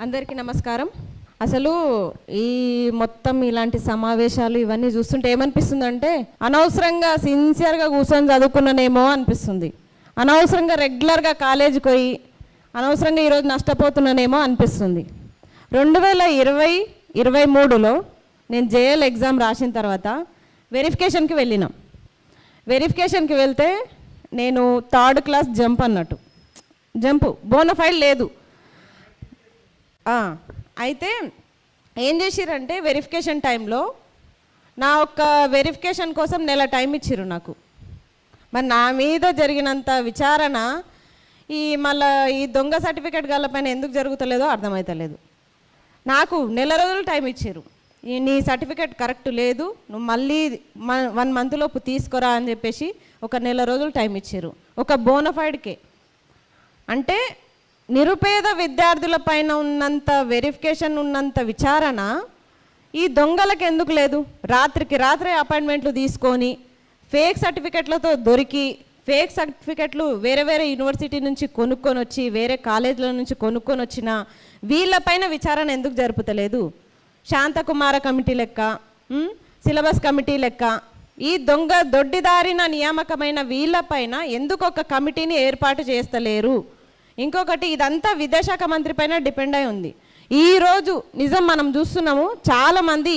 అందరికీ నమస్కారం. అసలు ఈ మొత్తం ఇలాంటి సమావేశాలు ఇవన్నీ చూస్తుంటే ఏమనిపిస్తుందంటే అనవసరంగా సిన్సియర్గా కూర్చొని చదువుకున్నానేమో అనిపిస్తుంది. అనవసరంగా రెగ్యులర్గా కాలేజీకి పోయి అనవసరంగా ఈరోజు నష్టపోతున్నానేమో అనిపిస్తుంది. 2023లో నేను జేఎల్ ఎగ్జామ్ రాసిన తర్వాత వెరిఫికేషన్కి వెళ్ళినాం. వెరిఫికేషన్కి వెళ్తే నేను 3rd క్లాస్ జంప్ అన్నట్టు, జంపు బోనఫైడ్ లేదు. అయితే ఏం చేసిరంటే వెరిఫికేషన్ టైంలో నా ఒక్క వెరిఫికేషన్ కోసం నెల టైం ఇచ్చిర్రు నాకు. మరి నా మీద జరిగినంత విచారణ మళ్ళీ ఈ దొంగ సర్టిఫికేట్ గలపైన ఎందుకు జరుగుతలేదో అర్థమవుతలేదు. నాకు నెల రోజులు టైం ఇచ్చారు. నీ సర్టిఫికేట్ కరెక్ట్ లేదు, నువ్వు మళ్ళీ 1 month లోపు తీసుకురా అని చెప్పేసి ఒక నెల రోజులు టైం ఇచ్చారు ఒక బోనఫైడ్కే. అంటే నిరుపేద విద్యార్థుల పైన ఉన్నంత వెరిఫికేషన్ ఉన్నంత విచారణ ఈ దొంగలకు ఎందుకు లేదు? రాత్రికి రాత్రే అపాయింట్మెంట్లు తీసుకొని ఫేక్ సర్టిఫికెట్లతో దొరికి ఫేక్ సర్టిఫికెట్లు వేరే వేరే యూనివర్సిటీ నుంచి కొనుక్కొని వచ్చి వేరే కాలేజీల నుంచి కొనుక్కొని వచ్చిన వీళ్ళపైన విచారణ ఎందుకు జరుపుతలేదు? శాంతకుమార కమిటీ లెక్క, సిలబస్ కమిటీ లెక్క ఈ దొంగ దొడ్డిదారిన నియామకమైన వీళ్ళపైన ఎందుకు ఒక కమిటీని ఏర్పాటు చేస్తలేరు? ఇంకొకటి, ఇదంతా విద్యాశాఖ మంత్రి పైన డిపెండ్ అయి ఉంది. ఈరోజు నిజం మనం చూస్తున్నాము, చాలామంది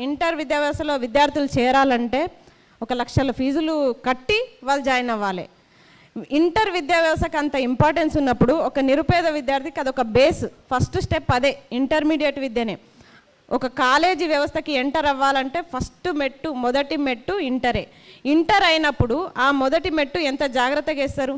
ఇంటర్ విద్యావ్యవస్థలో విద్యార్థులు చేరాలంటే 1 లక్షల ఫీజులు కట్టి వాళ్ళు జాయిన్ అవ్వాలి. ఇంటర్ విద్యావ్యవస్థకు అంత ఇంపార్టెన్స్ ఉన్నప్పుడు ఒక నిరుపేద విద్యార్థికి అదొక బేస్, ఫస్ట్ స్టెప్ అదే. ఇంటర్మీడియట్ విద్యనే. ఒక కాలేజీ వ్యవస్థకి ఎంటర్ అవ్వాలంటే మొదటి మెట్టు ఇంటరే. ఇంటర్ అయినప్పుడు ఆ మొదటి మెట్టు ఎంత జాగ్రత్తగా వేస్తారు?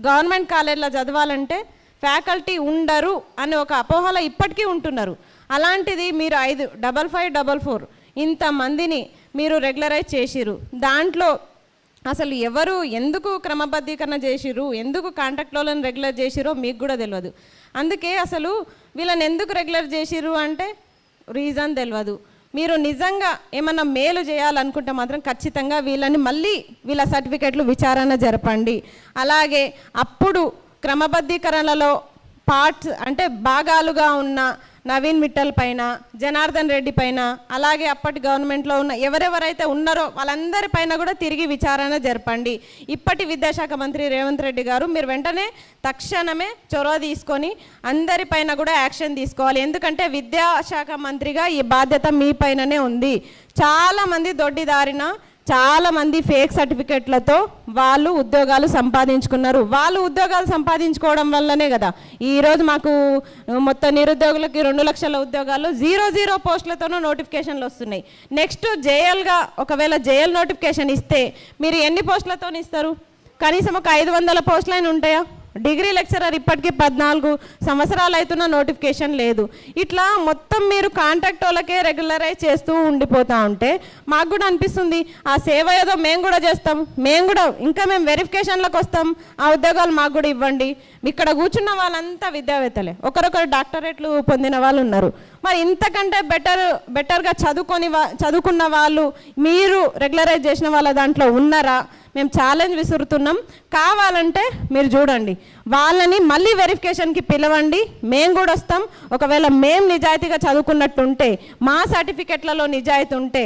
గవర్నమెంట్ కాలేజీలో చదవాలంటే ఫ్యాకల్టీ ఉండరు అని ఒక అపోహలో ఇప్పటికీ ఉంటున్నారు. అలాంటిది మీరు 55544 ఇంతమందిని మీరు రెగ్యులరైజ్ చేసిరు. దాంట్లో అసలు ఎవరు ఎందుకు క్రమబద్ధీకరణ చేసిరు, ఎందుకు కాంట్రాక్ట్లను రెగ్యులర్ చేసిరో మీకు కూడా తెలియదు. అందుకే అసలు వీళ్ళని ఎందుకు రెగ్యులర్ చేసిరు అంటే రీజన్ తెలియదు. మీరు నిజంగా ఏమన్నా మేలు చేయాలనుకుంటే మాత్రం ఖచ్చితంగా వీళ్ళ సర్టిఫికెట్లు విచారణ జరపండి. అలాగే అప్పుడు క్రమబద్ధీకరణలో పార్ట్స్ అంటే భాగాలుగా ఉన్న నవీన్ మిట్టల్ పైన, జనార్దన్ రెడ్డి పైన, అలాగే అప్పటి గవర్నమెంట్లో ఉన్న ఎవరెవరైతే ఉన్నారో వాళ్ళందరి పైన కూడా తిరిగి విచారణ జరపండి. ఇప్పటి విద్యాశాఖ మంత్రి రేవంత్ రెడ్డి గారు మీరు వెంటనే తక్షణమే చొరవ తీసుకొని అందరిపైన కూడా యాక్షన్ తీసుకోవాలి. ఎందుకంటే విద్యాశాఖ మంత్రిగా ఈ బాధ్యత మీ పైననే ఉంది. చాలామంది దొడ్డిదారిన చాలామంది ఫేక్ సర్టిఫికెట్లతో వాళ్ళు ఉద్యోగాలు సంపాదించుకున్నారు. వాళ్ళు ఉద్యోగాలు సంపాదించుకోవడం వల్లనే కదా ఈరోజు మాకు మొత్తం నిరుద్యోగులకి 2 లక్షల ఉద్యోగాలు 0 పోస్టులతోనూ నోటిఫికేషన్లు వస్తున్నాయి. నెక్స్ట్ జేఎల్గా ఒకవేళ జేఎల్ నోటిఫికేషన్ ఇస్తే మీరు ఎన్ని పోస్టులతో ఇస్తారు? కనీసం ఒక 500 పోస్టులైనా ఉంటాయా? డిగ్రీ లెక్చరర్ ఇప్పటికీ 14 సంవత్సరాలు అవుతున్న నోటిఫికేషన్ లేదు. ఇట్లా మొత్తం మీరు కాంట్రాక్ట్ వాళ్ళకే రెగ్యులరైజ్ చేస్తూ ఉండిపోతూ ఉంటే మాకు కూడా అనిపిస్తుంది ఆ సేవ ఏదో మేము కూడా చేస్తాం, మేము వెరిఫికేషన్లకు వస్తాం, ఆ ఉద్యోగాలు మాకు కూడా ఇవ్వండి. ఇక్కడ కూర్చున్న వాళ్ళంతా విద్యావేత్తలే, ఒకరొకరు డాక్టరేట్లు పొందిన వాళ్ళు ఉన్నారు. మరి ఇంతకంటే బెటర్గా చదువుకున్న వాళ్ళు మీరు రెగ్యులరైజ్ చేసిన వాళ్ళ దాంట్లో ఉన్నారా? మేము ఛాలెంజ్ విసురుతున్నాం. కావాలంటే మీరు చూడండి, వాళ్ళని మళ్ళీ వెరిఫికేషన్కి పిలవండి, మేము కూడా వస్తాం. ఒకవేళ మేము నిజాయితీగా చదువుకున్నట్టుంటే, మా సర్టిఫికెట్లలో నిజాయితీ ఉంటే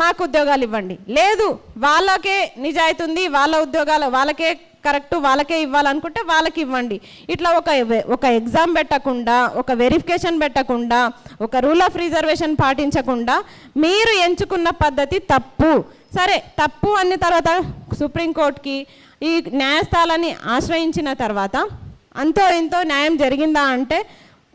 మాకు ఉద్యోగాలు ఇవ్వండి. లేదు వాళ్ళకే నిజాయితీ ఉంది, వాళ్ళ ఉద్యోగాలు వాళ్ళకే కరెక్ట్, వాళ్ళకే ఇవ్వాలనుకుంటే వాళ్ళకి ఇవ్వండి. ఇట్లా ఒక ఎగ్జామ్ పెట్టకుండా, ఒక వెరిఫికేషన్ పెట్టకుండా, ఒక రూల్ ఆఫ్ రిజర్వేషన్ పాటించకుండా మీరు ఎంచుకున్న పద్ధతి తప్పు. సరే, తప్పు అన్న తర్వాత సుప్రీంకోర్టుకి ఈ న్యాయస్థానాన్ని ఆశ్రయించిన తర్వాత అంతో ఎంతో న్యాయం జరిగిందా అంటే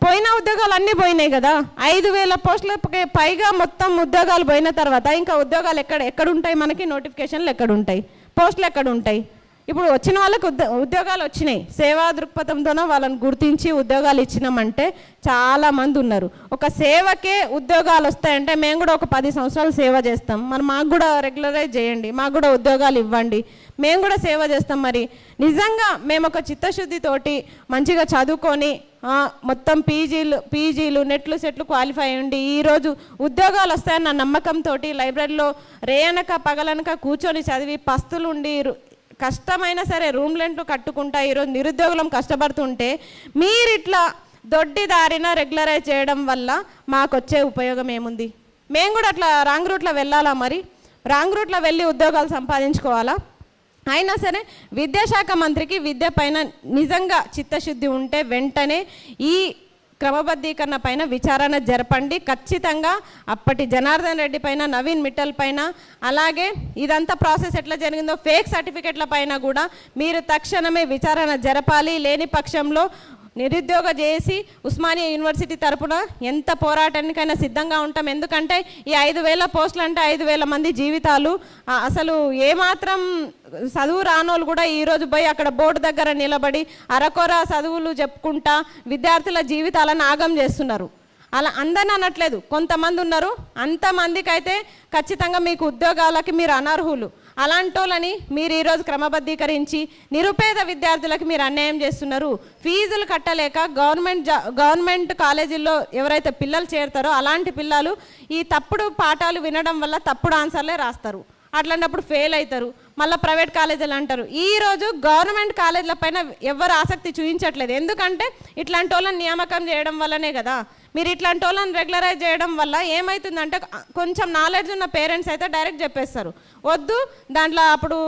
పోయిన ఉద్యోగాలు అన్నీ పోయినాయి కదా. 5,000 పోస్టులకి పైగా మొత్తం ఉద్యోగాలు పోయిన తర్వాత ఇంకా ఉద్యోగాలు ఎక్కడుంటాయి? మనకి నోటిఫికేషన్లు ఎక్కడుంటాయి? పోస్టులు ఎక్కడుంటాయి? ఇప్పుడు వచ్చిన వాళ్ళకి ఉద్యోగాలు వచ్చినాయి. సేవా దృక్పథంతోనో వాళ్ళని గుర్తించి ఉద్యోగాలు ఇచ్చినామంటే చాలామంది ఉన్నారు. ఒక సేవకే ఉద్యోగాలు వస్తాయంటే మేము కూడా ఒక 10 సంవత్సరాలు సేవ చేస్తాం, మరి మాకు కూడా రెగ్యులరైజ్ చేయండి, మాకు కూడా ఉద్యోగాలు ఇవ్వండి, మేము కూడా సేవ చేస్తాం. మరి నిజంగా మేము ఒక చిత్తశుద్ధితోటి మంచిగా చదువుకొని మొత్తం పీజీలు నెట్లు సెట్లు క్వాలిఫై అయ్యండి ఈరోజు ఉద్యోగాలు వస్తాయన్న నమ్మకంతో లైబ్రరీలో రేయనక పగలనక కూర్చొని చదివి పస్తులుండి కష్టమైనా సరే రూమ్ రెంట్లు కట్టుకుంటా ఈరోజు నిరుద్యోగులం కష్టపడుతుంటే మీరు ఇట్లా దొడ్డి దారిన రెగ్యులరైజ్ చేయడం వల్ల మాకు వచ్చే ఉపయోగం ఏముంది? మేము కూడా అట్లా రాంగ్ రూట్లో వెళ్ళాలా? మరి రాంగ్ రూట్లో వెళ్ళి ఉద్యోగాలు సంపాదించుకోవాలా? అయినా సరే విద్యాశాఖ మంత్రికి విద్య పైన నిజంగా చిత్తశుద్ధి ఉంటే వెంటనే ఈ క్రమబద్ధీకరణ పైన విచారణ జరపండి. ఖచ్చితంగా అప్పటి జనార్దన్ రెడ్డి పైన, నవీన్ మిట్టల్ పైన, అలాగే ఇదంతా ప్రాసెస్ ఎట్లా జరిగిందో ఫేక్ సర్టిఫికెట్ల పైన కూడా మీరు తక్షణమే విచారణ జరపాలి. లేని పక్షంలో నిరుద్యోగ చేసి ఉస్మానియా యూనివర్సిటీ తరపున ఎంత పోరాటానికైనా సిద్ధంగా ఉంటాం. ఎందుకంటే ఈ 5,000 పోస్టులు అంటే 5,000 మంది జీవితాలు. అసలు ఏమాత్రం చదువు రానోళ్ళు కూడా ఈరోజు పోయి అక్కడ బోర్డు దగ్గర నిలబడి అరకొర చదువులు చెప్పుకుంటా విద్యార్థుల జీవితాలను ఆగం చేస్తున్నారు. అలా అందరిని అనట్లేదు, కొంతమంది ఉన్నారు. అంతమందికి అయితే ఖచ్చితంగా మీకు ఉద్యోగాలకి మీరు అనర్హులు. అలాంటి వాళ్ళని మీరు ఈరోజు క్రమబద్ధీకరించి నిరుపేద విద్యార్థులకు మీరు అన్యాయం చేస్తున్నారు. ఫీజులు కట్టలేక గవర్నమెంట్ కాలేజీల్లో ఎవరైతే పిల్లలు చేరుతారో అలాంటి పిల్లలు ఈ తప్పుడు పాఠాలు వినడం వల్ల తప్పుడు ఆన్సర్లే రాస్తారు. అట్లాంటప్పుడు ఫెయిల్ అవుతారు. మళ్ళీ ప్రైవేట్ కాలేజీలు అంటారు. ఈరోజు గవర్నమెంట్ కాలేజీల పైన ఎవరు ఆసక్తి చూపించట్లేదు. ఎందుకంటే ఇట్లాంటి వాళ్ళని నియామకం చేయడం వల్లనే కదా. మీరు ఇట్లాంటి వాళ్ళని రెగ్యులరైజ్ చేయడం వల్ల ఏమవుతుందంటే కొంచెం నాలెడ్జ్ ఉన్న పేరెంట్స్ అయితే డైరెక్ట్ చెప్పేస్తారు, వద్దు దాంట్లో అప్పుడు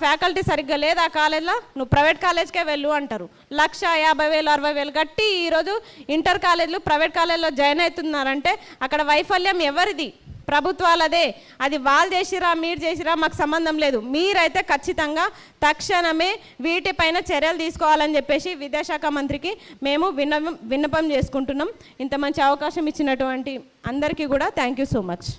ఫ్యాకల్టీ సరిగ్గా లేదు ఆ కాలేజ్లో, నువ్వు ప్రైవేట్ కాలేజ్కే వెళ్ళు అంటారు. 1,50,000 60,000 కట్టి ఈరోజు ఇంటర్ కాలేజీలు ప్రైవేట్ కాలేజీలో జాయిన్ అవుతున్నారంటే అక్కడ వైఫల్యం ఎవరిది? ప్రభుత్వాలదే. అది వాళ్ళు చేసిరా మీరు చేసిరా మాకు సంబంధం లేదు. మీరైతే ఖచ్చితంగా తక్షణమే వీటిపైన చర్యలు తీసుకోవాలని చెప్పేసి విద్యాశాఖ మంత్రికి మేము విన్నపం చేసుకుంటున్నాం. ఇంత మంచి అవకాశం ఇచ్చినటువంటి అందరికీ కూడా థ్యాంక్ యూ సో మచ్.